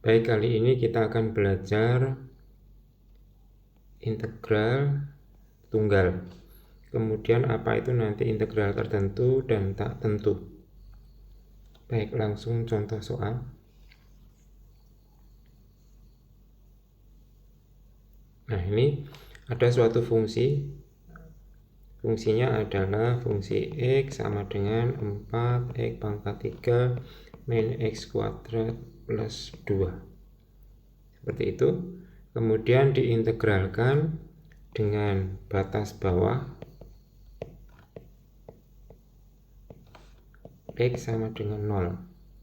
Baik, kali ini kita akan belajar integral tunggal. Kemudian apa itu nanti integral tertentu dan tak tentu. Baik, langsung contoh soal. Nah, ini ada suatu fungsi. Fungsinya adalah fungsi X sama dengan 4X pangkat 3 min X kuadrat plus 2. Seperti itu. Kemudian diintegralkan dengan batas bawah X sama dengan 0.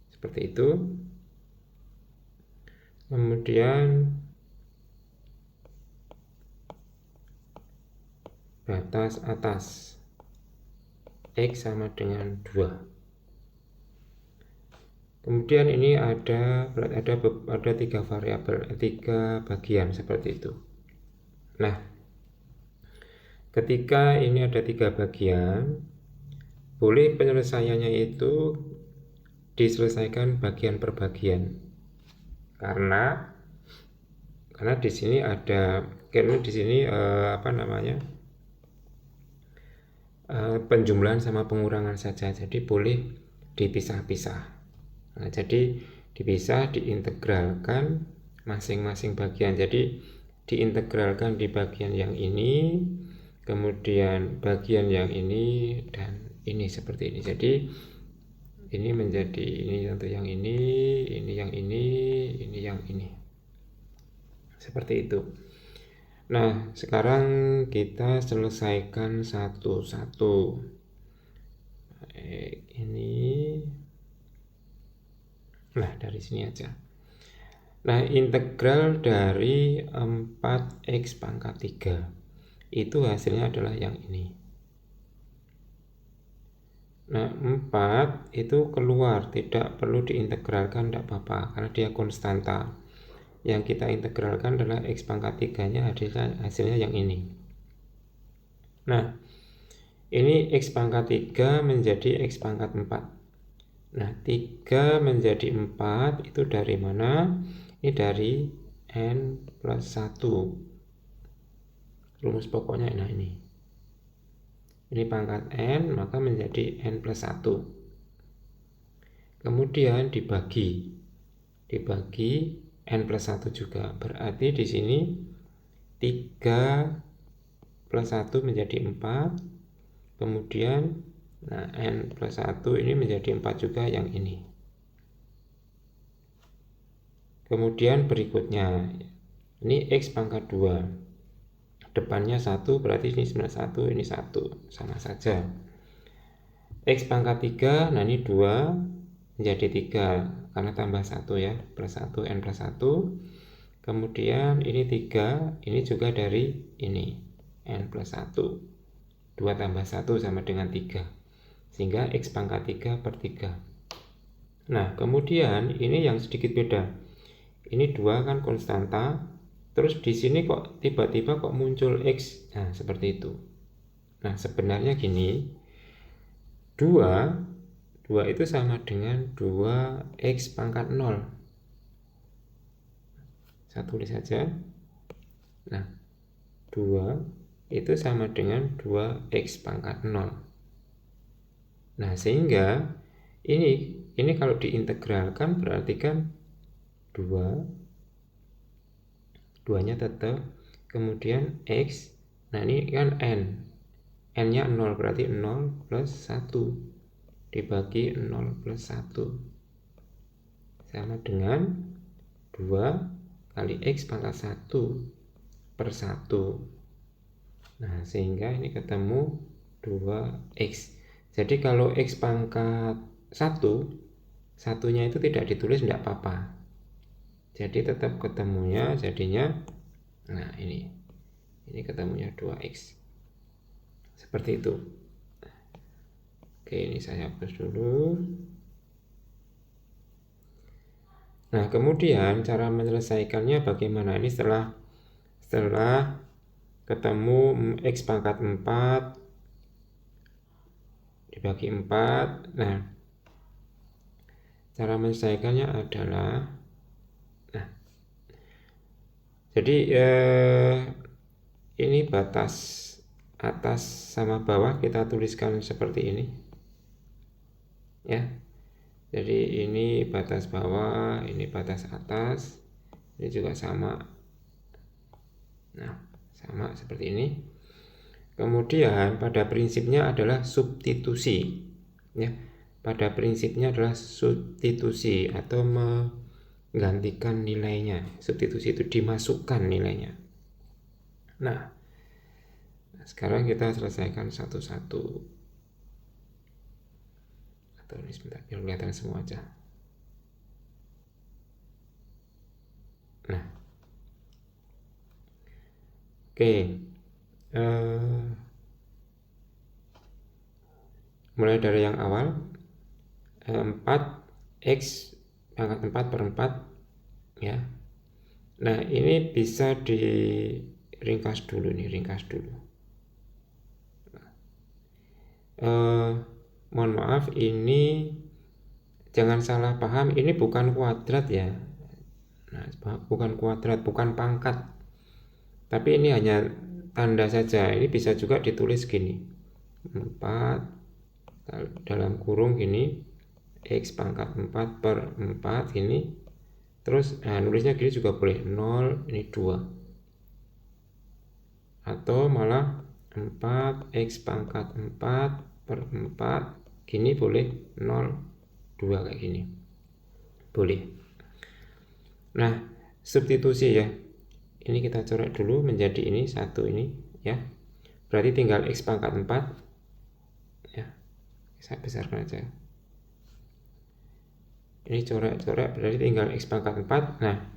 Seperti itu. Kemudian batas atas X sama dengan 2. Kemudian ini ada 3 variabel, 3 bagian seperti itu. Nah, ketika ini ada 3 bagian, boleh penyelesaiannya itu diselesaikan bagian per bagian. Karena di sini ada penjumlahan sama pengurangan saja, jadi boleh dipisah-pisah. Nah, jadi dipisah, diintegralkan masing-masing bagian. Jadi diintegralkan di bagian yang ini, kemudian bagian yang ini, dan ini seperti ini. Jadi ini menjadi ini untuk yang ini yang ini yang ini. Seperti itu. Nah, sekarang kita selesaikan satu-satu. Ini. Nah, dari sini aja. Nah, integral dari 4X pangkat 3 itu hasilnya adalah yang ini. Nah, 4 itu keluar, tidak perlu diintegralkan, tidak apa-apa, karena dia konstanta. Yang kita integralkan adalah X pangkat 3-nya, hasilnya yang ini. Nah, ini X pangkat 3 menjadi X pangkat 4. Nah, 3 menjadi 4 itu dari mana? Ini dari N plus 1. Rumus pokoknya nah ini. Ini pangkat N, maka menjadi N plus 1. Kemudian dibagi N plus 1 juga. Berarti di sini 3 plus 1 menjadi 4. Kemudian N plus 1 ini menjadi 4 juga yang ini. Kemudian berikutnya, ini X pangkat 2. Depannya 1, berarti ini 1, ini 1. Sama saja. X pangkat 3, nah ini 2 menjadi 3. Karena tambah 1 ya, plus 1, N plus 1. Kemudian ini 3, ini juga dari ini, N plus 1. 2 tambah 1 sama dengan 3. Sehingga X pangkat 3 per 3. Nah, kemudian ini yang sedikit beda. Ini 2 kan konstanta, terus di sini kok tiba-tiba kok muncul X. Nah, seperti itu. Nah, sebenarnya gini, 2 itu sama dengan 2X pangkat 0. Saya tulis saja. Nah, 2 itu sama dengan 2X pangkat 0. Nah, sehingga ini kalau diintegralkan berarti kan 2-nya tetap, kemudian X, nah ini kan N-nya 0, berarti 0 plus 1 dibagi 0 plus 1 sama dengan 2 kali X pangkat 1 per 1. Nah, sehingga ini ketemu 2X. Jadi kalau X pangkat 1, satunya itu tidak ditulis, tidak apa-apa. Jadi tetap ketemunya jadinya, nah ini ketemunya 2X. Seperti itu. Oke, ini saya hapus dulu. Nah, kemudian cara menyelesaikannya bagaimana? Ini setelah ketemu X pangkat 4 dibagi 4. Nah, cara menyelesaikannya adalah, nah Jadi ini batas atas sama bawah kita tuliskan seperti ini ya. Jadi ini batas bawah, ini batas atas, ini juga sama. Nah, sama seperti ini. Kemudian pada prinsipnya adalah substitusi ya. Pada prinsipnya adalah substitusi atau menggantikan nilainya. Substitusi itu dimasukkan nilainya. Nah, sekarang kita selesaikan satu-satu. Atau ini sebentar biar kelihatan semua aja. Nah, oke. Mulai dari yang awal 4x pangkat 4 per 4 ya. Nah, ini bisa diringkas dulu nih, ringkas dulu. Mohon maaf, ini jangan salah paham, ini bukan kuadrat ya. Nah, bukan kuadrat, bukan pangkat. Tapi ini hanya tanda saja. Ini bisa juga ditulis gini. 4 dalam kurung gini, x pangkat 4 per 4 gini. Terus nulisnya gini juga boleh, 0 ini 2. Atau malah 4x pangkat 4 per 4 gini boleh, 0 2 kayak gini boleh. Nah, substitusi ya, ini kita coret dulu menjadi ini satu ini ya, berarti tinggal x pangkat 4 ya, saya besarkan aja ini, coret-coret berarti tinggal x pangkat 4. Nah,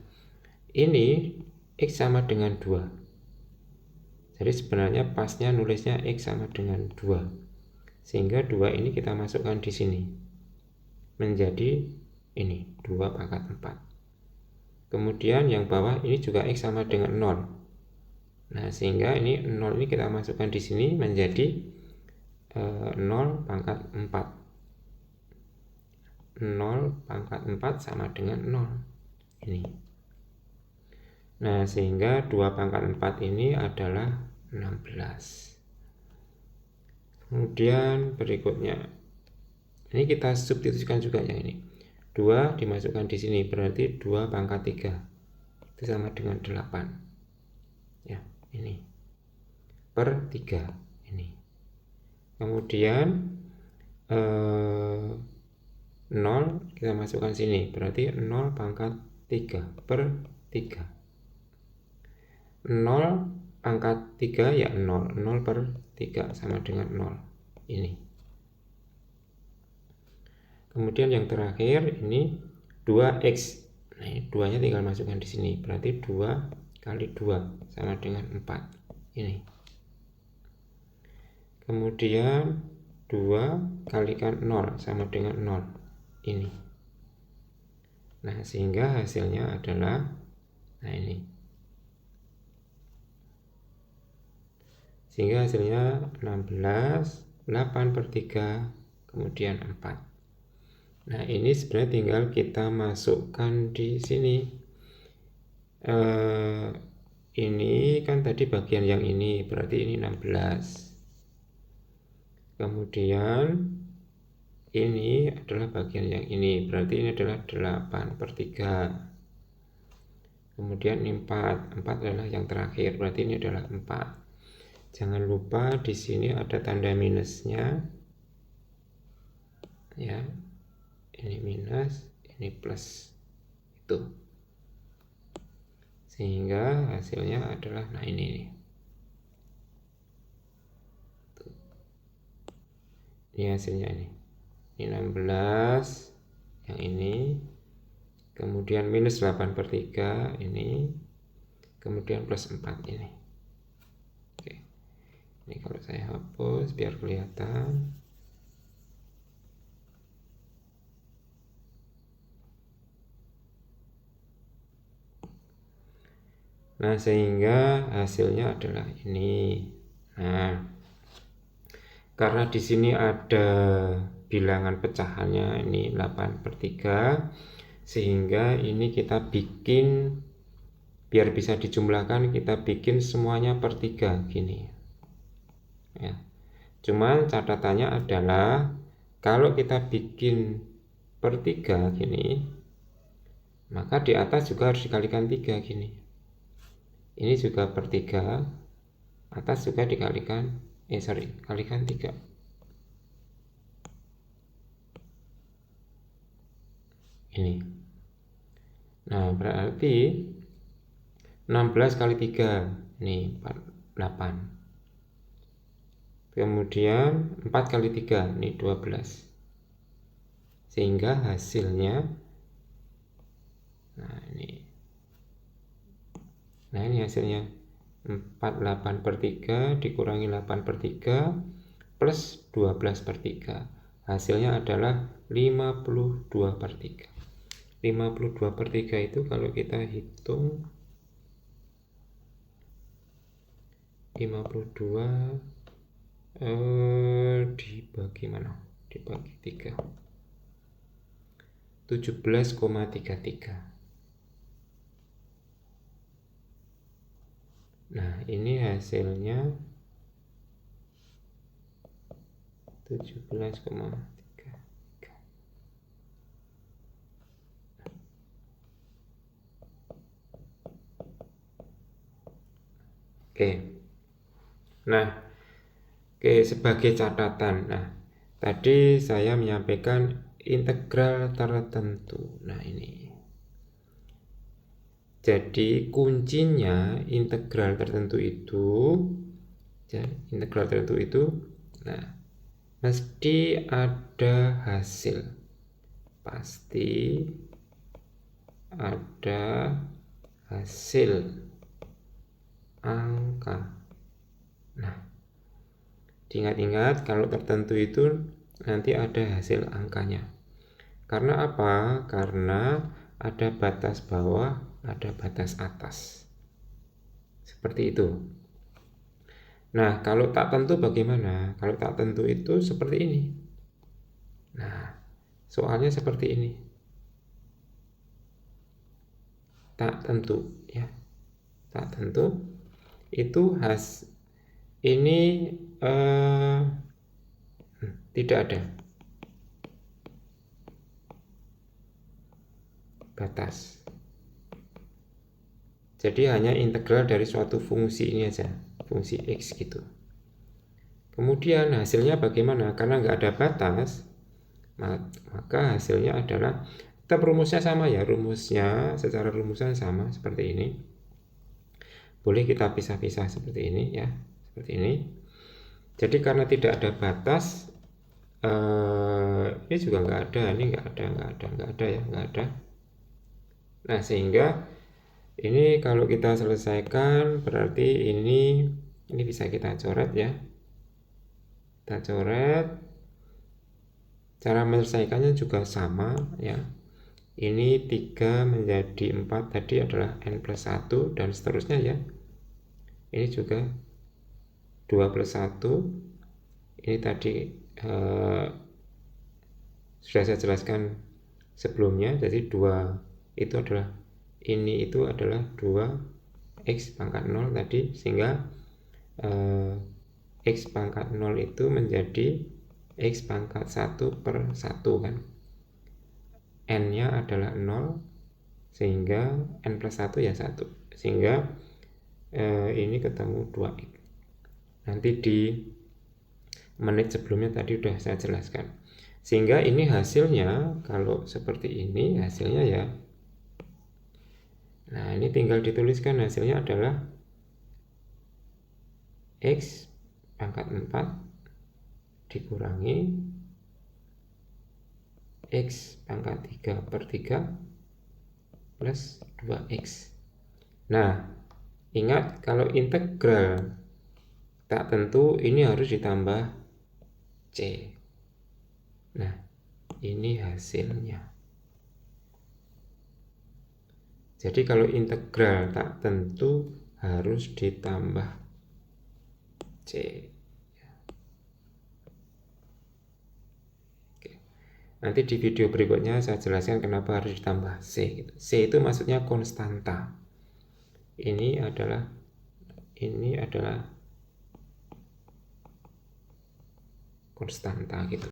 ini x sama dengan 2, jadi sebenarnya pasnya nulisnya x sama dengan 2, sehingga 2 ini kita masukkan di sini menjadi ini 2 pangkat 4. Kemudian yang bawah ini juga x sama dengan 0. Nah, sehingga ini 0 ini kita masukkan di sini menjadi 0 pangkat 4. 0 pangkat 4 sama dengan 0 ini. Nah, sehingga 2 pangkat 4 ini adalah 16. Kemudian berikutnya ini kita substitusikan juga yang ini. 2 dimasukkan di sini berarti 2 pangkat 3 itu sama dengan 8 ya, ini per 3 ini. Kemudian 0 kita masukkan sini berarti 0 pangkat 3 per 3. 0 pangkat 3 ya 0 per 3 sama dengan 0 ini. Kemudian yang terakhir ini 2x. Nah, 2 nya tinggal masukkan di sini berarti 2 kali 2 sama dengan 4 ini. Kemudian 2 kalikan 0 sama dengan 0 ini. Nah, sehingga hasilnya adalah nah ini. Sehingga hasilnya 16, 8 per 3, kemudian 4. Nah, ini sebenarnya tinggal kita masukkan di sini. Ini kan tadi bagian yang ini, berarti ini 16. Kemudian ini adalah bagian yang ini, berarti ini adalah 8 per 3. Kemudian ini 4 adalah yang terakhir, berarti ini adalah 4. Jangan lupa di sini ada tanda minusnya ya. Ini minus, ini plus itu, sehingga hasilnya adalah nah ini nih. Ini hasilnya ini 16 yang ini, kemudian minus 8 per 3 ini, kemudian plus 4 ini. Oke, ini kalau saya hapus biar kelihatan. Nah, sehingga hasilnya adalah ini. Nah, karena di sini ada bilangan pecahannya ini 8 per 3, sehingga ini kita bikin Biar bisa dijumlahkan kita bikin semuanya per 3 gini ya. Cuman catatannya adalah kalau kita bikin per 3 gini, maka di atas juga harus dikalikan 3 gini. Ini juga per 3, atas juga dikalikan kalikan 3. Ini. Nah, berarti 16 kali 3 ini 8. Kemudian 4 kali 3 ini 12. Sehingga hasilnya nah ini hasilnya 48 per 3 dikurangi 8 per 3 plus 12 per 3. Hasilnya adalah 52 per 3. 52 per 3 itu kalau kita hitung 52 dibagi mana? Dibagi 3. 17,33. Nah, ini hasilnya 17,33. Oke. Nah, sebagai catatan. Nah, tadi saya menyampaikan integral tertentu. Nah, ini. Jadi kuncinya integral tertentu itu, nah, mesti ada hasil, pasti ada hasil angka. Nah, diingat-ingat kalau tertentu itu nanti ada hasil angkanya. Karena apa? Karena ada batas bawah, ada batas atas. Seperti itu. Nah, kalau tak tentu bagaimana? Kalau tak tentu itu seperti ini. Nah, soalnya seperti ini. Tak tentu, ya. Tak tentu itu ini tidak ada batas. Jadi hanya integral dari suatu fungsi ini aja, fungsi X gitu. Kemudian hasilnya bagaimana? Karena nggak ada batas, maka hasilnya adalah, tetap rumusnya sama ya, rumusnya secara rumusan sama seperti ini. Boleh kita pisah-pisah seperti ini ya, seperti ini. Jadi karena tidak ada batas, ini juga nggak ada, ini nggak ada. Nah, sehingga ini kalau kita selesaikan berarti ini bisa kita coret ya. Kita coret. Cara menyelesaikannya juga sama ya. Ini 3 menjadi 4 tadi adalah n plus 1 dan seterusnya ya. Ini juga 2 plus 1. Ini tadi sudah saya jelaskan sebelumnya. Jadi 2 itu adalah, ini itu adalah 2 x pangkat 0 tadi, sehingga x pangkat 0 itu menjadi x pangkat 1 per 1 kan. N nya adalah 0, sehingga n plus 1 ya 1, sehingga ini ketemu 2x. Nanti di menit sebelumnya tadi sudah saya jelaskan. Sehingga ini hasilnya, kalau seperti ini hasilnya ya. Nah, ini tinggal dituliskan hasilnya adalah x pangkat 4 dikurangi x pangkat 3 per 3 plus 2x. Nah, ingat kalau integral tak tentu ini harus ditambah c. Nah, ini hasilnya. Jadi kalau integral tak tentu harus ditambah c. Oke. Nanti di video berikutnya saya jelaskan kenapa harus ditambah c. C itu maksudnya konstanta. ini adalah konstanta gitu.